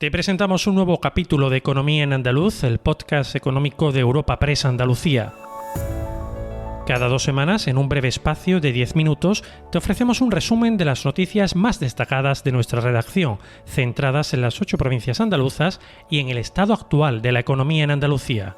Te presentamos un nuevo capítulo de Economía en Andaluz, el podcast económico de Europa Press Andalucía. Cada 2 semanas, en un breve espacio de 10 minutos, te ofrecemos un resumen de las noticias más destacadas de nuestra redacción, centradas en las 8 provincias andaluzas y en el estado actual de la economía en Andalucía.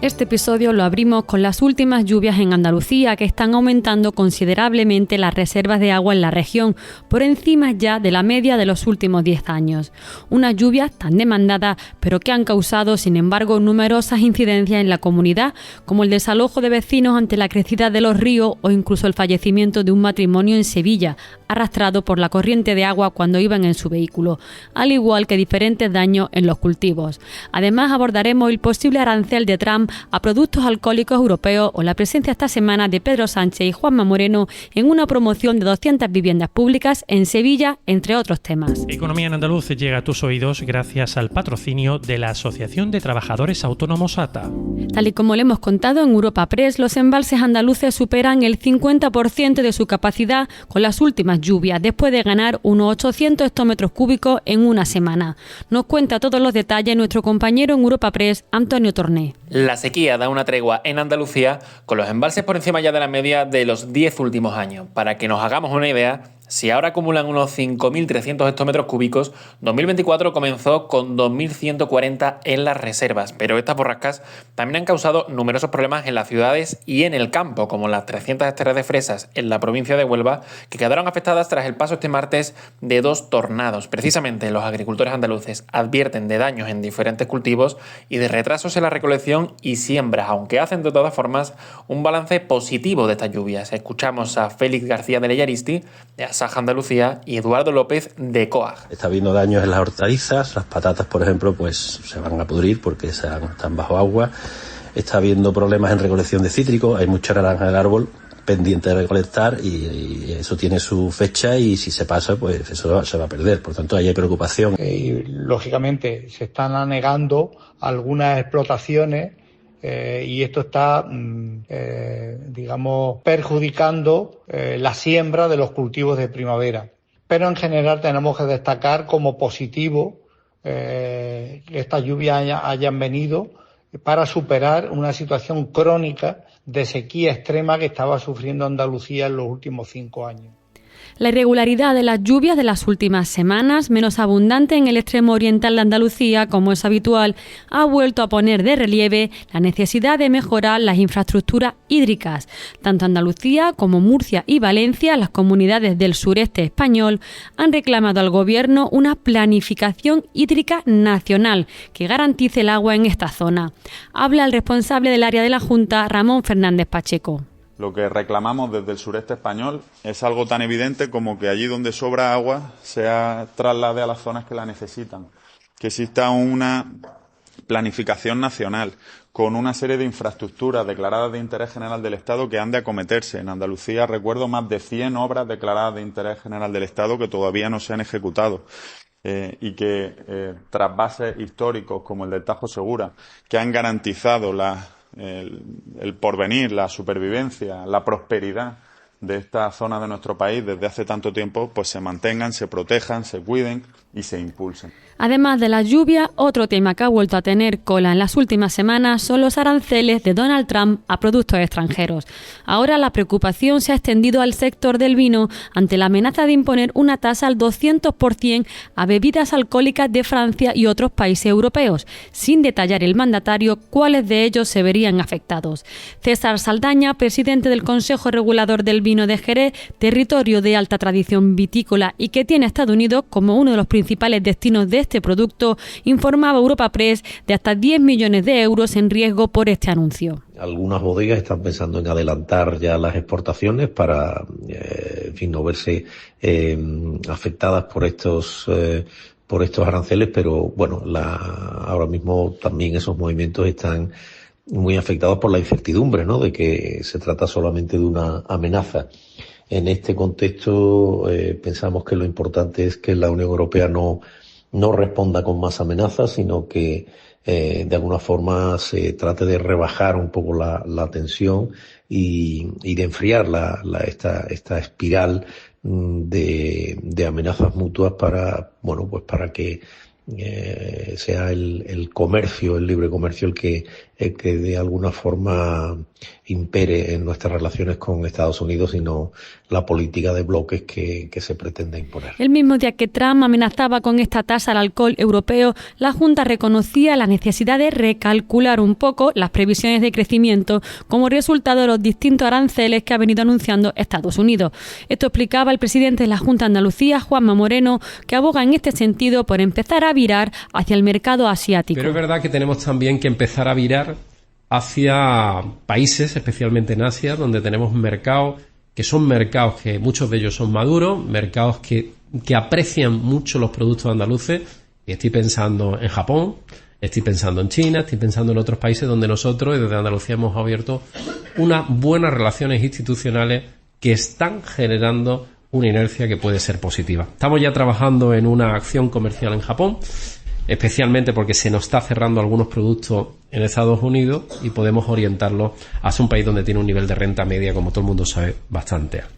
Este episodio lo abrimos con las últimas lluvias en Andalucía, que están aumentando considerablemente las reservas de agua en la región, por encima ya de la media de los últimos 10 años. Unas lluvias tan demandadas, pero que han causado, sin embargo, numerosas incidencias en la comunidad, como el desalojo de vecinos ante la crecida de los ríos o incluso el fallecimiento de un matrimonio en Sevilla, arrastrado por la corriente de agua cuando iban en su vehículo, al igual que diferentes daños en los cultivos. Además, abordaremos el posible arancel de Trump a productos alcohólicos europeos o la presencia esta semana de Pedro Sánchez y Juanma Moreno en una promoción de 200 viviendas públicas en Sevilla, entre otros temas. Economía en Andaluz llega a tus oídos gracias al patrocinio de la Asociación de Trabajadores Autónomos ATA. Tal y como le hemos contado en Europa Press, los embalses andaluces superan el 50% de su capacidad con las últimas lluvias, después de ganar unos 800 hectómetros cúbicos en una semana. Nos cuenta todos los detalles nuestro compañero en Europa Press, Antonio Torné. La sequía da una tregua en Andalucía con los embalses por encima ya de la media de los 10 últimos años. Para que nos hagamos una idea, si ahora acumulan unos 5.300 hectómetros cúbicos, 2024 comenzó con 2.140 en las reservas, pero estas borrascas también han causado numerosos problemas en las ciudades y en el campo, como las 300 hectáreas de fresas en la provincia de Huelva, que quedaron afectadas tras el paso este martes de 2 tornados. Precisamente los agricultores andaluces advierten de daños en diferentes cultivos y de retrasos en la recolección y siembras, aunque hacen de todas formas un balance positivo de estas lluvias. Escuchamos a Félix García de Leyaristi, de Asaja Andalucía, y Eduardo López de COAG. Está habiendo daños en las hortalizas, las patatas, por ejemplo, pues se van a pudrir porque están bajo agua. Está habiendo problemas en recolección de cítricos, hay mucha naranja del árbol pendiente de recolectar y eso tiene su fecha y si se pasa, pues eso se va a perder. Por tanto, ahí hay preocupación. Lógicamente, se están anegando algunas explotaciones y esto está, perjudicando la siembra de los cultivos de primavera. Pero en general tenemos que destacar como positivo que estas lluvias hayan venido para superar una situación crónica de sequía extrema que estaba sufriendo Andalucía en los últimos 5 años. La irregularidad de las lluvias de las últimas semanas, menos abundante en el extremo oriental de Andalucía, como es habitual, ha vuelto a poner de relieve la necesidad de mejorar las infraestructuras hídricas. Tanto Andalucía como Murcia y Valencia, las comunidades del sureste español, han reclamado al Gobierno una planificación hídrica nacional que garantice el agua en esta zona. Habla el responsable del área de la Junta, Ramón Fernández Pacheco. Lo que reclamamos desde el sureste español es algo tan evidente como que allí donde sobra agua se traslade a las zonas que la necesitan. Que exista una planificación nacional con una serie de infraestructuras declaradas de interés general del Estado que han de acometerse. En Andalucía recuerdo más de 100 obras declaradas de interés general del Estado que todavía no se han ejecutado. Y que trasvases históricos como el del Tajo Segura, que han garantizado el porvenir, la supervivencia, la prosperidad de esta zona de nuestro país desde hace tanto tiempo, pues se mantengan, se protejan, se cuiden y se impulsen. Además de la lluvia, otro tema que ha vuelto a tener cola en las últimas semanas son los aranceles de Donald Trump a productos extranjeros. Ahora la preocupación se ha extendido al sector del vino ante la amenaza de imponer una tasa al 200% a bebidas alcohólicas de Francia y otros países europeos, sin detallar el mandatario cuáles de ellos se verían afectados. César Saldaña, presidente del Consejo Regulador del Vino de Jerez, territorio de alta tradición vitícola y que tiene a Estados Unidos como uno de los principales destinos de este producto, informaba a Europa Press de hasta 10 millones de euros en riesgo por este anuncio. Algunas bodegas están pensando en adelantar ya las exportaciones para, no verse afectadas por estos aranceles, pero bueno, ahora mismo también esos movimientos están muy afectados por la incertidumbre, ¿no?, de que se trata solamente de una amenaza. En este contexto, pensamos que lo importante es que la Unión Europea no responda con más amenazas, sino que de alguna forma se trate de rebajar un poco la tensión y de enfriar esta espiral de amenazas mutuas para que sea el comercio, el libre comercio el que de alguna forma impere en nuestras relaciones con Estados Unidos y no la política de bloques que se pretende imponer. El mismo día que Trump amenazaba con esta tasa al alcohol europeo, la Junta reconocía la necesidad de recalcular un poco las previsiones de crecimiento como resultado de los distintos aranceles que ha venido anunciando Estados Unidos. Esto explicaba el presidente de la Junta de Andalucía, Juanma Moreno, que aboga en este sentido por empezar a virar hacia el mercado asiático. Pero es verdad que tenemos también que empezar a virar hacia países, especialmente en Asia, donde tenemos mercados que son mercados que muchos de ellos son maduros, mercados que aprecian mucho los productos andaluces. Y estoy pensando en Japón, estoy pensando en China, estoy pensando en otros países donde nosotros desde Andalucía hemos abierto unas buenas relaciones institucionales que están generando una inercia que puede ser positiva. Estamos ya trabajando en una acción comercial en Japón, especialmente porque se nos está cerrando algunos productos en Estados Unidos y podemos orientarlos hacia un país donde tiene un nivel de renta media, como todo el mundo sabe, bastante alto.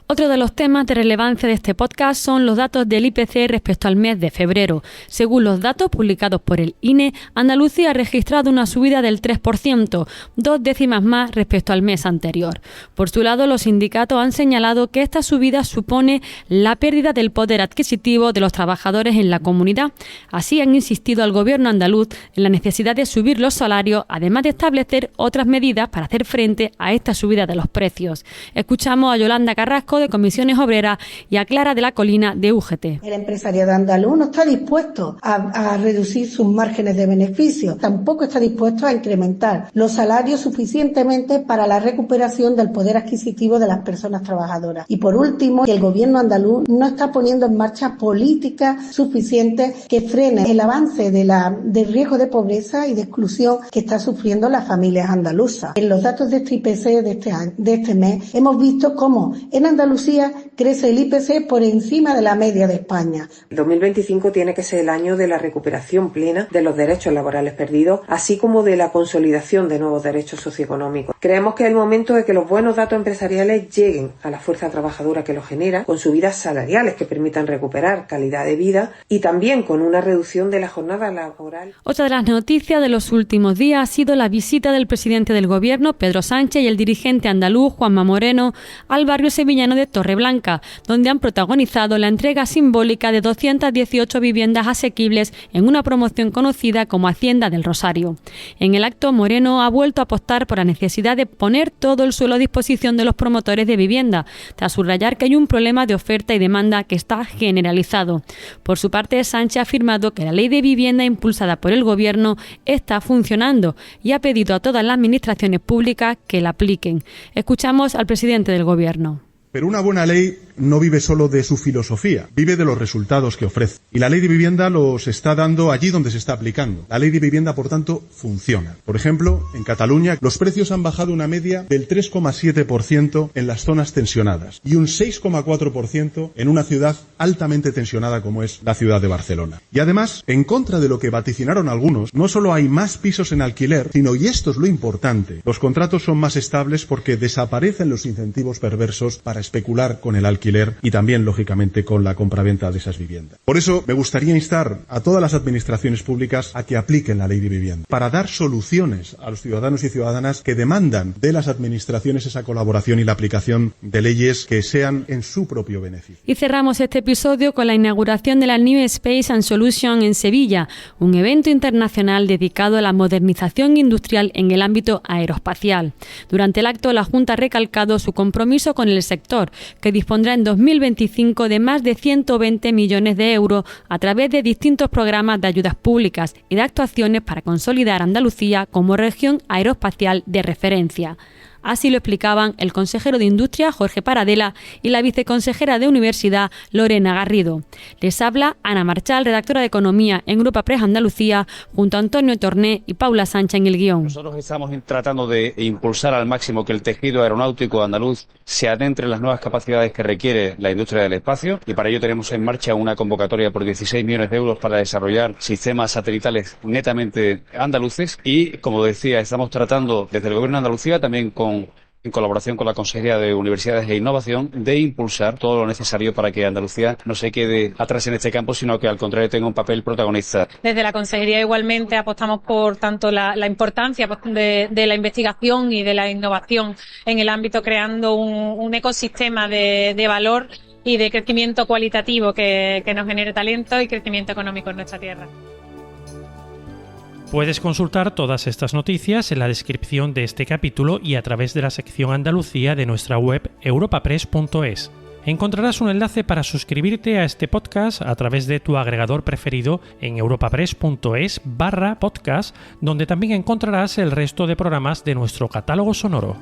Otro de los temas de relevancia de este podcast son los datos del IPC respecto al mes de febrero. Según los datos publicados por el INE, Andalucía ha registrado una subida del 3%, 2 décimas más respecto al mes anterior. Por su lado, los sindicatos han señalado que esta subida supone la pérdida del poder adquisitivo de los trabajadores en la comunidad. Así han insistido al gobierno andaluz en la necesidad de subir los salarios, además de establecer otras medidas para hacer frente a esta subida de los precios. Escuchamos a Yolanda Carrasco, de Comisiones Obreras, y a Clara de la Colina, de UGT. El empresariado andaluz no está dispuesto a reducir sus márgenes de beneficio, tampoco está dispuesto a incrementar los salarios suficientemente para la recuperación del poder adquisitivo de las personas trabajadoras. Y por último, que el gobierno andaluz no está poniendo en marcha políticas suficientes que frenen el avance del riesgo de pobreza y de exclusión que está sufriendo las familias andaluzas. En los datos de este IPC de este mes hemos visto cómo en Andalucía crece el IPC por encima de la media de España. 2025 tiene que ser el año de la recuperación plena de los derechos laborales perdidos, así como de la consolidación de nuevos derechos socioeconómicos. Creemos que es el momento de que los buenos datos empresariales lleguen a la fuerza trabajadora que los genera, con subidas salariales que permitan recuperar calidad de vida y también con una reducción de la jornada laboral. Otra de las noticias de los últimos días ha sido la visita del presidente del Gobierno, Pedro Sánchez, y el dirigente andaluz, Juanma Moreno, al barrio sevillano de Torreblanca, donde han protagonizado la entrega simbólica de 218 viviendas asequibles en una promoción conocida como Hacienda del Rosario. En el acto, Moreno ha vuelto a apostar por la necesidad de poner todo el suelo a disposición de los promotores de vivienda, tras subrayar que hay un problema de oferta y demanda que está generalizado. Por su parte, Sánchez ha afirmado que la ley de vivienda impulsada por el Gobierno está funcionando y ha pedido a todas las administraciones públicas que la apliquen. Escuchamos al presidente del Gobierno. Pero una buena ley no vive solo de su filosofía, vive de los resultados que ofrece. Y la ley de vivienda los está dando allí donde se está aplicando. La ley de vivienda, por tanto, funciona. Por ejemplo, en Cataluña los precios han bajado una media del 3,7% en las zonas tensionadas y un 6,4% en una ciudad altamente tensionada como es la ciudad de Barcelona. Y además, en contra de lo que vaticinaron algunos, no solo hay más pisos en alquiler, sino, y esto es lo importante, los contratos son más estables porque desaparecen los incentivos perversos para especular con el alquiler y también, lógicamente, con la compraventa de esas viviendas. Por eso, me gustaría instar a todas las administraciones públicas a que apliquen la ley de vivienda, para dar soluciones a los ciudadanos y ciudadanas que demandan de las administraciones esa colaboración y la aplicación de leyes que sean en su propio beneficio. Y cerramos este episodio con la inauguración de la New Space and Solution en Sevilla, un evento internacional dedicado a la modernización industrial en el ámbito aeroespacial. Durante el acto, la Junta ha recalcado su compromiso con el sector, que dispondrá en 2025 de más de 120 millones de euros a través de distintos programas de ayudas públicas y de actuaciones para consolidar Andalucía como región aeroespacial de referencia. Así lo explicaban el consejero de Industria, Jorge Paradela, y la viceconsejera de Universidad, Lorena Garrido. Les habla Ana Marchal, redactora de Economía en Europa Press Andalucía, junto a Antonio Torné y Paula Sánchez en el guión. Nosotros estamos tratando de impulsar al máximo que el tejido aeronáutico andaluz se adentre en las nuevas capacidades que requiere la industria del espacio, y para ello tenemos en marcha una convocatoria por 16 millones de euros para desarrollar sistemas satelitales netamente andaluces y, como decía, estamos tratando desde el Gobierno de Andalucía también con en colaboración con la Consejería de Universidades e Innovación, de impulsar todo lo necesario para que Andalucía no se quede atrás en este campo, sino que al contrario tenga un papel protagonista. Desde la Consejería igualmente apostamos por tanto la importancia de la investigación y de la innovación en el ámbito, creando un ecosistema de valor y de crecimiento cualitativo que nos genere talento y crecimiento económico en nuestra tierra. Puedes consultar todas estas noticias en la descripción de este capítulo y a través de la sección Andalucía de nuestra web europapress.es. Encontrarás un enlace para suscribirte a este podcast a través de tu agregador preferido en europapress.es/podcast, donde también encontrarás el resto de programas de nuestro catálogo sonoro.